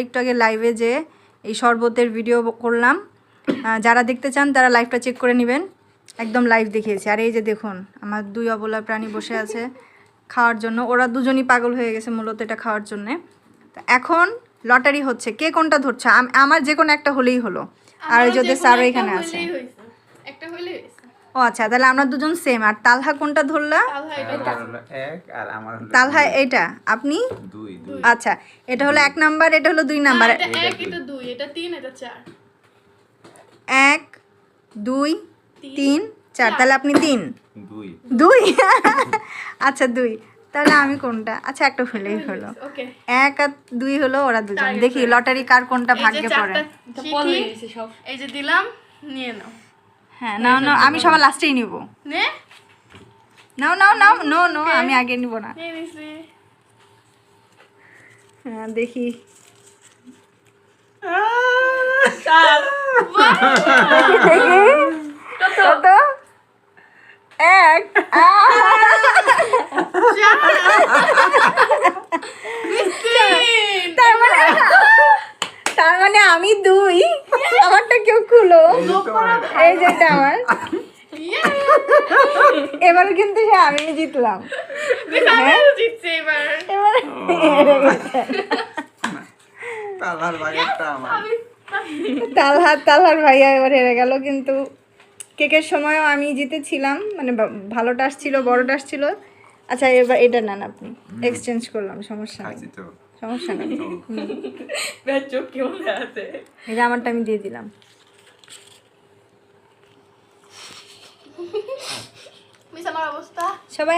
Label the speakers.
Speaker 1: একটু আগে লাইভে যে এই শরবতের ভিডিও করলাম, যারা দেখতে চান তারা লাইভটা চেক করে নেবেন, একদম লাইভ দেখিয়েছি। আর এই যে দেখুন আমার দুই অবলা প্রাণী বসে আছে খাওয়ার জন্য, ওরা দুজনই পাগল হয়ে গেছে মূলত এটা খাওয়ার জন্যে। এখন লটারি হচ্ছে, কে কোনটা ধরছে, আমার যে কোনো একটা হলেই হলো। আর ওই যদি স্যারও এখানে আছে, ও আচ্ছা, তাহলে আমরা দুজন সেম। আর তালহা কোনটা ধরলা? তালহা এইটা, আপনি আচ্ছা, এটা হলো 1 নাম্বার, এটা হলো 2 নাম্বার। 1 2 3 4, তাহলে আপনি 3 2 আচ্ছা 2, তাহলে আমি কোনটা? আচ্ছা একটা হলেই হলো, 1 আর 2 হলো ওরা দুজন। দেখি লটারি কার কোনটা ভাগ্যে পড়ে।
Speaker 2: এই যে দিলাম, নিয়ে নাও।
Speaker 1: হ্যাঁ নাও নাও, আমি সবার লাস্টেই নিব। নাও নাও নাও, নো নো, আমি আগে নিব না। হ্যাঁ দেখি কত? 1 তার মানে আমি 2, আমারটা কেউ খুলো, এই যে এটা আমার। এবার কিন্তু আমি জিতলাম, তালহার ভাইয়া এবার হেরে গেল। কিন্তু কেকের সময়ও আমি জিতেছিলাম, মানে ভালোটা আসছিল, বড়টা আসছিল। আচ্ছা এবার এটা নেন আপনি, এক্সচেঞ্জ করলাম, সমস্যা নেই, সমস্যা নেই। এই যে আমারটা আমি দিয়ে দিলাম।
Speaker 2: অবস্থা
Speaker 1: সবাই